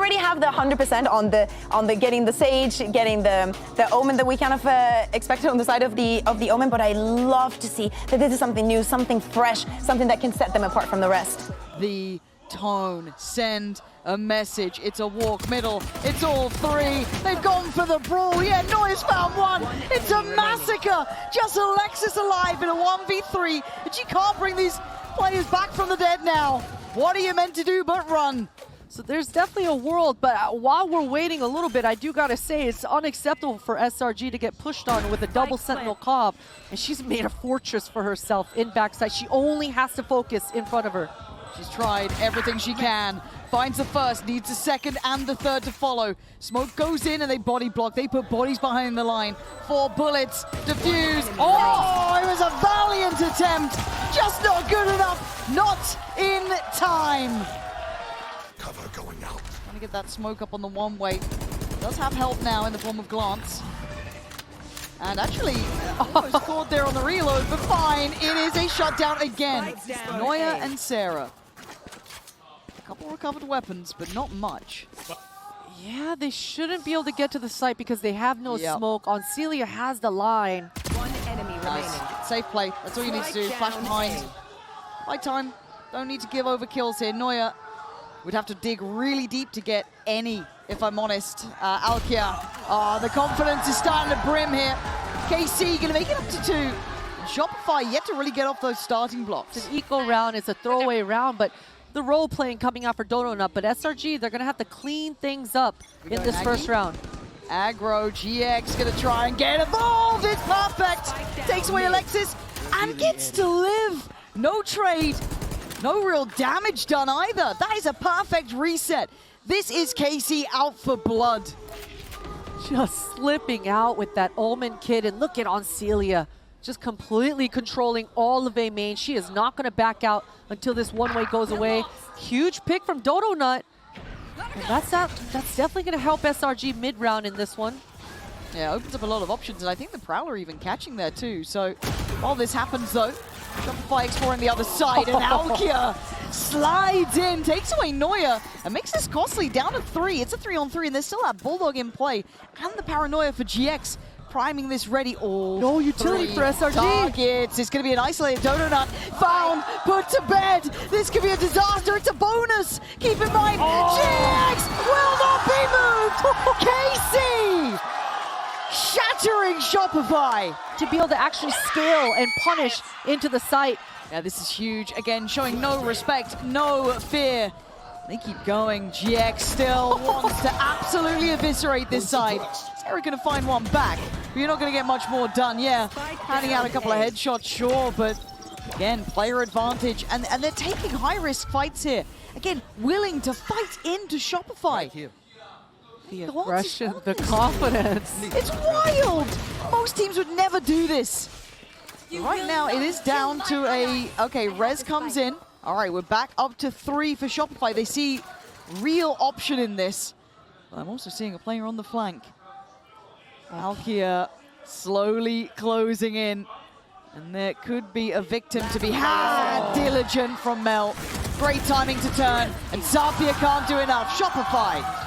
already have the 100% on the getting the Sage, getting the Omen that we kind of expected on the side of the Omen, but I love to see that this is something new, something fresh, something that can set them apart from the rest. The tone, send a message. It's a walk middle. It's all three. They've gone for the brawl. Yeah, Noya's found one. It's a massacre. Just Alexis alive in a 1v3. And she can't bring these players back from the dead now. What are you meant to do but run? So there's definitely a world, but while we're waiting a little bit, I do gotta say it's unacceptable for SRG to get pushed on with a double Sentinel Cobb. And she's made a fortress for herself in backside. She only has to focus in front of her. She's tried everything she can. Finds the first, needs the second and the third to follow. Smoke goes in and they body block. They put bodies behind the line. 4 bullets, defuse. Oh, it was a valiant attempt. Just not good enough. Not in time. Cover going out. Trying to get that smoke up on the one-way. Does have help now in the form of Glance. And actually, almost caught there on the reload, but fine. It is a shutdown again. Noya and Sarah. A couple recovered weapons, but not much. Yeah, they shouldn't be able to get to the site because they have no smoke. Celia has the line. One enemy remaining. Safe play. That's all you need to do. Flash behind. Right time. Don't need to give over kills here. Noya would have to dig really deep to get any, if I'm honest. Alkia. The confidence is starting to brim here. KC going to make it up to 2. And Shopify yet to really get off those starting blocks. It's an eco round. It's a throwaway round, but the role playing coming out for Donut. But SRG, they're going to have to clean things up in this first round. Aggro, GX going to try and get involved. It's perfect. Takes away Alexis and gets to live. No trade. No real damage done either. That is a perfect reset. This is KC out for blood. Just slipping out with that Omen kid. And look at Celia, just completely controlling all of A main. She is not going to back out until this one-way goes away. Huge pick from Donut. And that's definitely going to help SRG mid-round in this one. Yeah, opens up a lot of options, and I think the Prowler even catching there too. So while this happens though, Shopify exploring the other side, and Alkia slides in, takes away Noya, and makes this costly down to 3. It's a 3-on-3, and there's still that Bulldog in play, and the Paranoia for GX, priming this ready. All no utility for SRG. Targets. It's going to be an isolated Donut. Found, put to bed. This could be a disaster. It's a bonus. Keep in mind, GX will not be moved. KC shattering Shopify. To be able to actually scale and punish into the site. Yeah, this is huge. Again, showing no respect, no fear. They keep going. GX still wants to absolutely eviscerate this side. Sarah going to find one back, but you're not going to get much more done. Yeah, handing out a couple of headshots, sure, but again, player advantage. And they're taking high-risk fights here. Again, willing to fight into Shopify. Right here. The aggression, the confidence. It's wild! Most teams would never do this. Right now, it is down to a... Okay, Rez comes in. All right, we're back up to 3 for Shopify. They see real option in this. But I'm also seeing a player on the flank. Alkia slowly closing in. And there could be a victim to be had. Diligent from Mel. Great timing to turn. And Zafia can't do enough. Shopify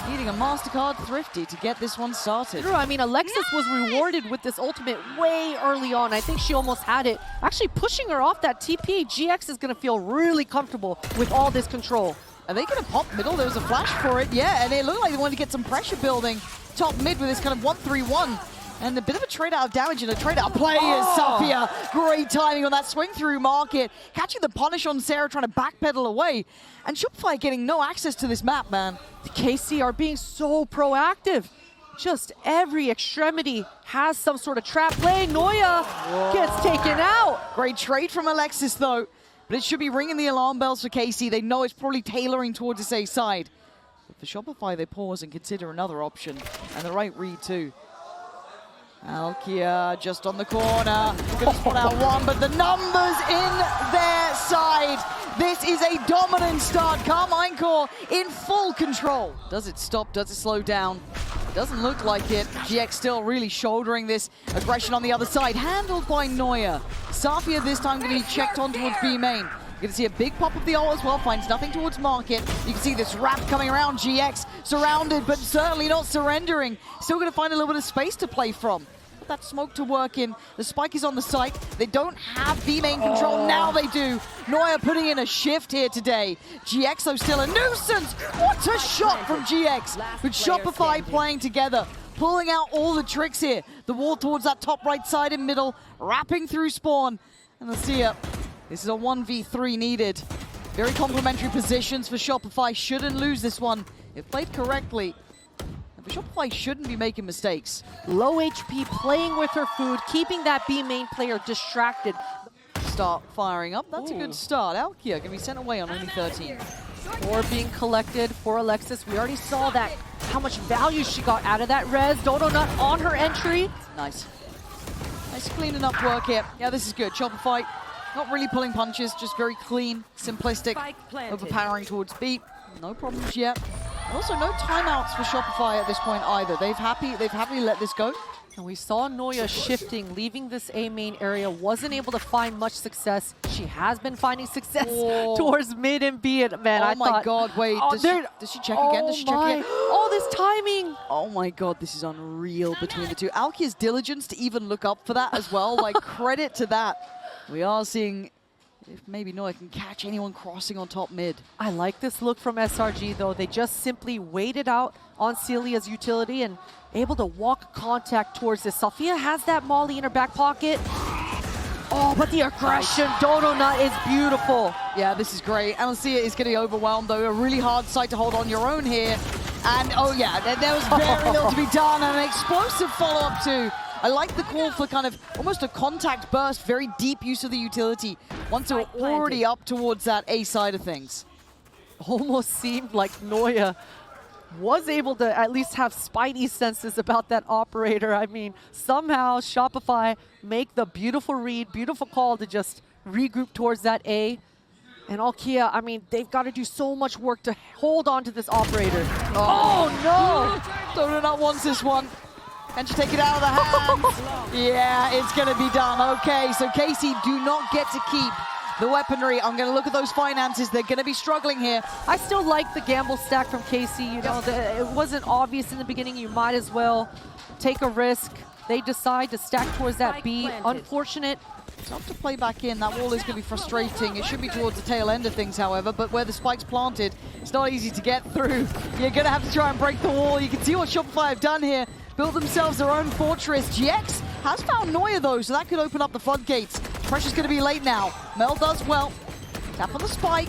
needing a MasterCard Thrifty to get this one started. True, I mean, Alexis was rewarded with this ultimate way early on. I think she almost had it. Actually pushing her off that TP, GX is going to feel really comfortable with all this control. Are they going to pop middle? There was a flash for it, yeah, and it looked like they wanted to get some pressure building top mid with this kind of 1-3-1. And a bit of a trade-out damage and a trade-out play is Zafia. Great timing on that swing-through market. Catching the punish on Sarah, trying to backpedal away. And Shopify getting no access to this map, man. The KC are being so proactive. Just every extremity has some sort of trap play. Noya gets taken out. Great trade from Alexis, though. But it should be ringing the alarm bells for KC. They know it's probably tailoring towards the safe side. But for Shopify, they pause and consider another option. And the right read, too. Alkia just on the corner. Gonna spot out one, but the numbers in their side. This is a dominant start. Carmine Core in full control. Does it stop? Does it slow down? Doesn't look like it. GX still really shouldering this aggression on the other side. Handled by Noya. Zafia this time going to be checked on towards B main. You're gonna see a big pop of the ult as well, finds nothing towards Market. You can see this wrap coming around, GX surrounded, but certainly not surrendering. Still gonna find a little bit of space to play from. Put that smoke to work in. The spike is on the site. They don't have B main control, now they do. Noya putting in a shift here today. GX though still a nuisance. What a shot from GX with Shopify playing together. Pulling out all the tricks here. The wall towards that top right side and middle, wrapping through spawn. And let's see it. This is a 1v3 needed. Very complementary positions for Shopify. Shouldn't lose this one if played correctly. And Shopify shouldn't be making mistakes. Low HP, playing with her food, keeping that B main player distracted. Start firing up. That's a good start. Alkia can be sent away on only 13. 4 being collected for Alexis. We already saw that, how much value she got out of that res. Donut on her entry. Nice. Nice cleaning up work here. Yeah, this is good. Shopify, not really pulling punches, just very clean, simplistic, overpowering towards B. No problems yet. And also no timeouts for Shopify at this point either. They've happily let this go. And we saw Noya shifting, leaving this A main area, wasn't able to find much success. She has been finding success towards mid and B. And man, oh my God, wait, does she check again? Does she check again? Oh, this timing. Oh my God, this is unreal between the two. Alkia's diligence to even look up for that as well, like credit to that. We are seeing if maybe Noya can catch anyone crossing on top mid. I like this look from SRG though. They just simply waited out on Celia's utility and able to walk contact towards this. Sophia has that molly in her back pocket. Oh, but the aggression, Donut is beautiful. Yeah, this is great. Anacia is getting overwhelmed though. A really hard site to hold on your own here. And oh yeah, there was very little to be done, and an explosive follow-up too. I like the call for kind of almost a contact burst, very deep use of the utility once they were already up towards that A side of things. Almost seemed like Noya was able to at least have spidey senses about that operator. I mean, somehow Shopify make the beautiful read, beautiful call to just regroup towards that A. And Alkia, I mean, they've got to do so much work to hold on to this operator. Oh no! Donut wants this one. Can she take it out of the hands? Yeah, it's going to be done. Okay, so Casey do not get to keep the weaponry. I'm going to look at those finances. They're going to be struggling here. I still like the gamble stack from Casey. You know, it wasn't obvious in the beginning. You might as well take a risk. They decide to stack towards that B. Unfortunate. Tough to play back in. That wall is going to be frustrating. It should be towards the tail end of things, however, but where the spike's planted, it's not easy to get through. You're going to have to try and break the wall. You can see what Shopify have done here. Built themselves their own fortress. GX has found Noya though, so that could open up the floodgates. Pressure's going to be late now. Mel does well. Tap on the spike.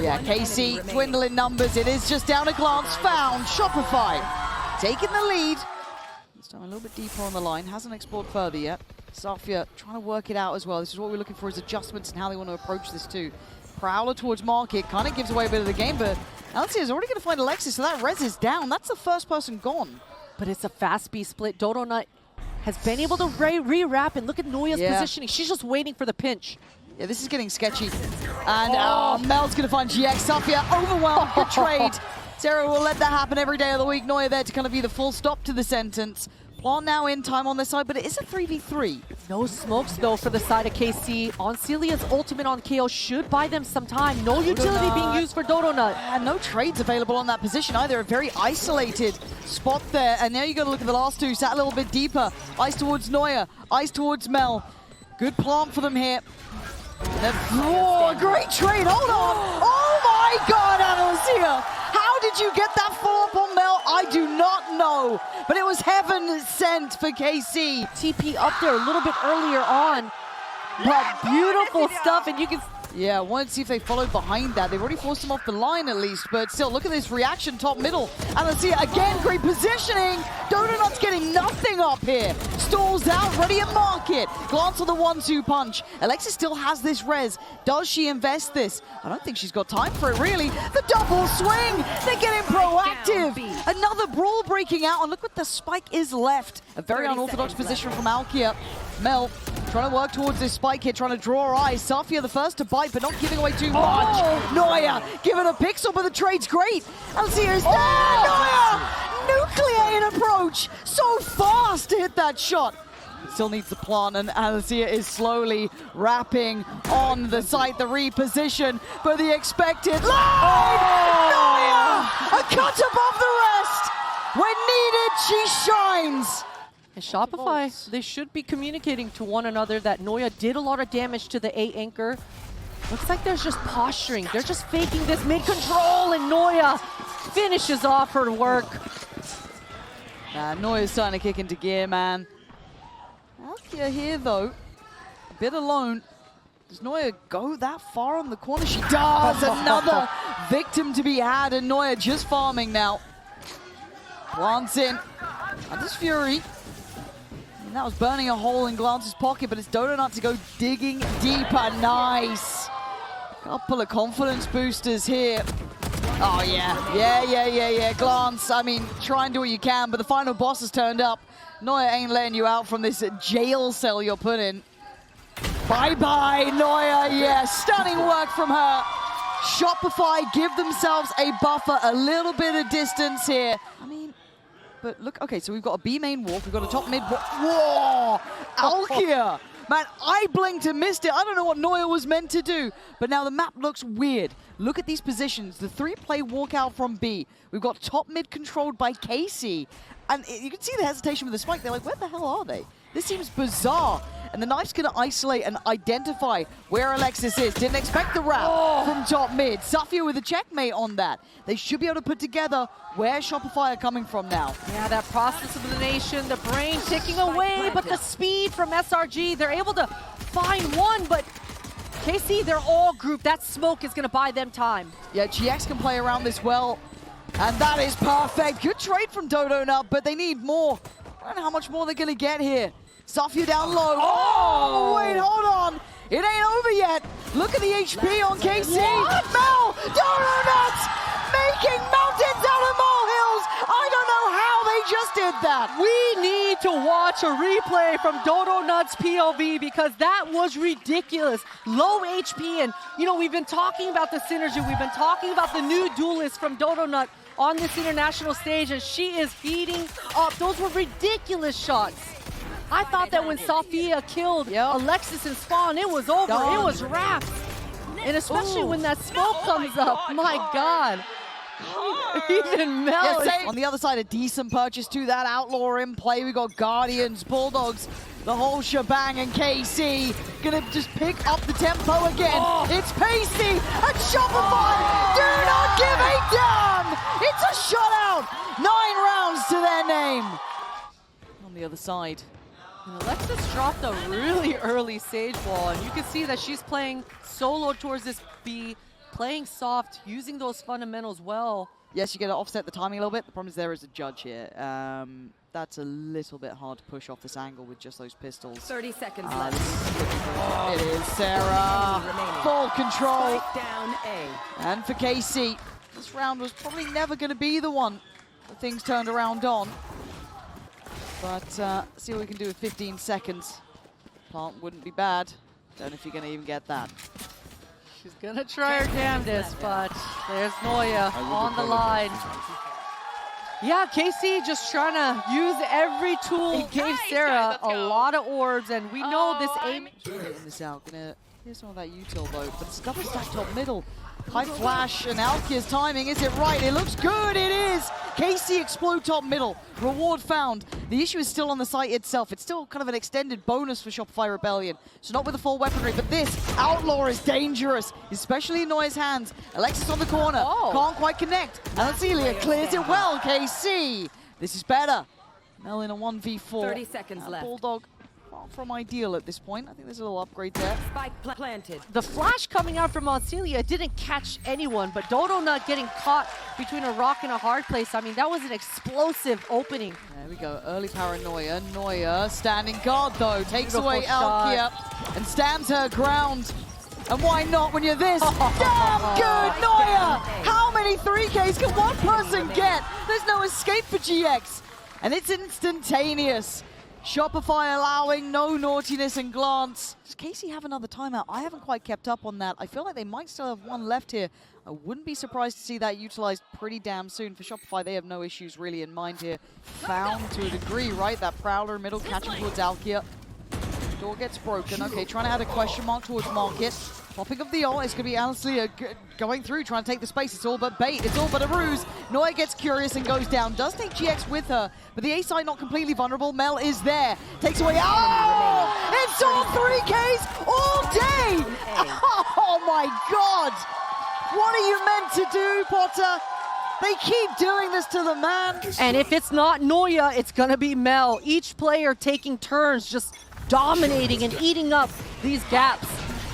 Yeah, Casey, dwindling numbers. It is just down a glance. Found Shopify. Taking the lead. This time a little bit deeper on the line. Hasn't explored further yet. Safia trying to work it out as well. This is what we're looking for, is adjustments and how they want to approach this too. Prowler towards Market kind of gives away a bit of the game, but Alcia is already going to find Alexis, so that res is down. That's the first person gone. But it's a fast B split. Donut has been able to re-wrap, and look at Noya's positioning. She's just waiting for the pinch. Yeah, this is getting sketchy. And Mel's going to find GX. Safia overwhelmed. Good trade. Sarah will let that happen every day of the week. Noya there to kind of be the full stop to the sentence. Plant now in time on their side, but it is a 3v3. No smokes, though, for the side of KC. On Celia's ultimate on KO should buy them some time. No utility being used for Donut. And no trades available on that position either. A very isolated spot there. And now you got to look at the last two. Sat a little bit deeper. Ice towards Noya. Ice towards Mel. Good plant for them here. Oh, great trade. Hold on. Oh, my God, Anacia. How did you get that follow-up on Mel? I do not know. But it was heaven sent for KC. TP up there a little bit earlier on. But beautiful stuff, and you can... Yeah, I wanted to see if they followed behind that. They've already forced him off the line at least, but still, look at this reaction top middle. Anacia, again, great positioning. Donut's getting nothing up here. Stalls out, ready at Market. Glance on the 1-2 punch. Alexis still has this res. Does she invest this? I don't think she's got time for it, really. The double swing. They're getting proactive. Another brawl breaking out, and look what the spike is left. A very unorthodox position from Alkia. Mel trying to work towards this spike here, trying to draw her eyes. Safia the first to bite, but not giving away too much. Noya giving a pixel, but the trade's great. Alcia is there. Noya! Nuclear in approach. So fast to hit that shot. Still needs the plant, and Alicia is slowly wrapping on the site, the reposition for the expected line. Noya! A cut above the rest. When needed, she shines. And Shopify, they should be communicating to one another that Noya did a lot of damage to the A anchor. Looks like there's just posturing. They're just faking this mid-control, and Noya finishes off her work. Noya's starting to kick into gear, man. Alkia here, though, a bit alone. Does Noya go that far on the corner? She does! Another victim to be had, and Noya just farming now. Glance in. And this Fury. And that was burning a hole in Glance's pocket, but it's Donut to go digging deeper. Nice! Couple of confidence boosters here. Oh, yeah. Glance, I mean, try and do what you can, but the final boss has turned up. Noya ain't letting you out from this jail cell you're put in. Bye-bye, Noya. Yeah, stunning work from her. Shopify give themselves a buffer, a little bit of distance here. I mean, but look, okay, so we've got a B main walk, we've got a top mid walk. Whoa! Alkia! Man, I blinked and missed it. I don't know what Noya was meant to do, but now the map looks weird. Look at these positions. The 3-play walkout from B. We've got top mid controlled by Casey. And you can see the hesitation with the spike. They're like, where the hell are they? This seems bizarre. And the knife's going to isolate and identify where Alexis is. Didn't expect the wrap from top mid. Safia with a checkmate on that. They should be able to put together where Shopify are coming from now. Yeah, that process of elimination, the brain ticking away, but the speed from SRG, they're able to find one, but KC, they're all grouped. That smoke is going to buy them time. Yeah, GX can play around this well. And that is perfect. Good trade from Dodo Nut, but they need more. I don't know how much more they're going to get here. Safia down low. Oh, wait, hold on. It ain't over yet. Look at the HP on KC. Mel, Dodo Nut making mountains out of molehills. I don't know how they just did that. We need to watch a replay from Dodo Nut's POV because that was ridiculous. Low HP, and you know, we've been talking about the synergy. We've been talking about the new duelist from Dodo Nut on this international stage, and she is heating up. Those were ridiculous shots. I thought that when Safia killed Alexis and Spawn, it was over. It was wrapped. And especially when that smoke comes up, my God. Even Mel. Yeah, on the other side, a decent purchase to that Outlaw in play. We got Guardians, Bulldogs, the whole shebang, and KC gonna just pick up the tempo again. It's Pacey and Shopify. Do not give a damn. It's a shutout. 9 rounds to their name. On the other side. And Alexis dropped a really early Sage wall, and you can see that she's playing solo towards this B, playing soft, using those fundamentals well. Yes, you get to offset the timing a little bit. The problem is there is a judge here. That's a little bit hard to push off this angle with just those pistols. 30 seconds left. It is Sarah. Full control. Down A. And for KC, this round was probably never going to be the one that things turned around on. But see what we can do with 15 seconds. Plant wouldn't be bad. Don't know if you're going to even get that. She's going to try her damnedest, but there's Noya on the line. Yeah, KC just trying to use every tool. He gave Sarah a lot of orbs, and we know this aim. Getting this out. Gonna hear some of that util though, but it's double stack top middle. High flash and Alkia's timing. Is it right? It looks good. It is. KC explode top middle. Reward found. The issue is still on the site itself. It's still kind of an extended bonus for Shopify Rebellion. So not with the full weaponry, but this Outlaw is dangerous, especially in Noya's hands. Alexis on the corner. Can't quite connect. And Celia clears it well. KC. This is better. Mel in a 1v4. 30 seconds left. Bulldog far from ideal at this point. I think there's a little upgrade there. Spike planted. The flash coming out from Celia didn't catch anyone, but Dodo Nut getting caught between a rock and a hard place. I mean, that was an explosive opening. There we go, early paranoia. Noya standing guard though, takes Beautiful away shot. Alkia and stands her ground. And why not when you're this damn good, Noya? How many 3Ks can one person get? There's no escape for GX. And it's instantaneous. Shopify allowing no naughtiness and glance. Does Casey have another timeout? I haven't quite kept up on that. I feel like they might still have one left here. I wouldn't be surprised to see that utilized pretty damn soon. For Shopify, they have no issues really in mind here. Found to a degree, right? That Prowler middle catching towards Alkia. Door gets broken. Okay, trying to add a question mark towards Market. Popping of the ult. It's going to be Alistair going through, trying to take the space. It's all but bait. It's all but a ruse. Noya gets curious and goes down. Does take GX with her, but the A side not completely vulnerable. Mel is there. Takes away. Oh! It's all 3Ks all day! Oh my God! What are you meant to do, Potter? They keep doing this to the man. And if it's not Noya, it's going to be Mel. Each player taking turns, just dominating and eating up these gaps.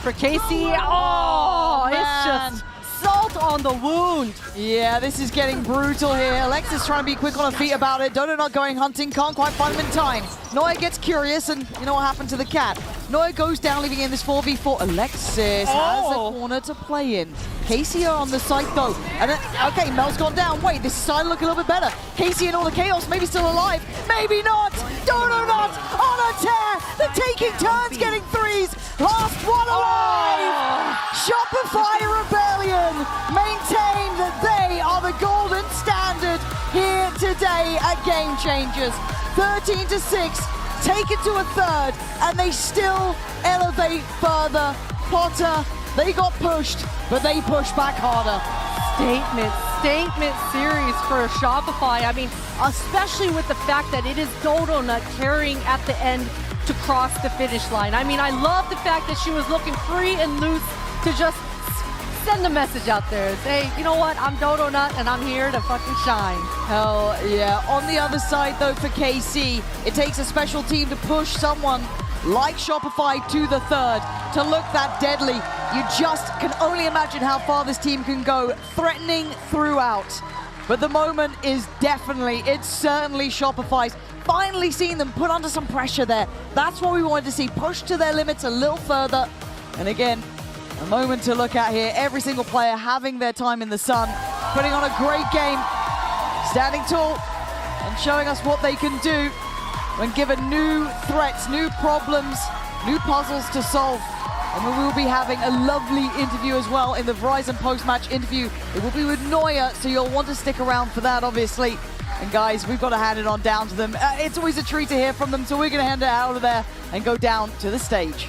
For Casey, oh, it's just salt on the wound. Yeah, this is getting brutal here. Alexis trying to be quick on her feet about it. Dodo not going hunting, can't quite find him in time. Noya gets curious, and you know what happened to the cat. Noya goes down, leaving in this 4v4. Alexis has a corner to play in. Casey are on the site though. And then, okay, Mel's gone down. Wait, this is starting to look a little bit better. Casey in all the chaos, maybe still alive, maybe not. Dodo not on a tear. They're taking turns, getting threes. Last one alive. Shopify Rebellion maintain that they are the golden standard here today at Game Changers. 13-6, take it to a third, and they still elevate further. Potter, they got pushed, but they push back harder. Statement series for Shopify. I mean, especially with the fact that it is Dodo Nut carrying at the end to cross the finish line. I mean, I love the fact that she was looking free and loose to just send a message out there. Say, you know what, I'm Dodo Nut and I'm here to fucking shine. Hell yeah. On the other side though for KC, it takes a special team to push someone like Shopify to the third to look that deadly. You just can only imagine how far this team can go, threatening throughout. But the moment is definitely, it's certainly Shopify's. Finally seeing them put under some pressure there. That's what we wanted to see, pushed to their limits a little further. And again, a moment to look at here. Every single player having their time in the sun, putting on a great game, standing tall and showing us what they can do when given new threats, new problems, new puzzles to solve. And we will be having a lovely interview as well in the Verizon post-match interview. It will be with Noya, so you'll want to stick around for that, obviously. And guys, we've got to hand it on down to them. It's always a treat to hear from them, so we're going to hand it out of there and go down to the stage.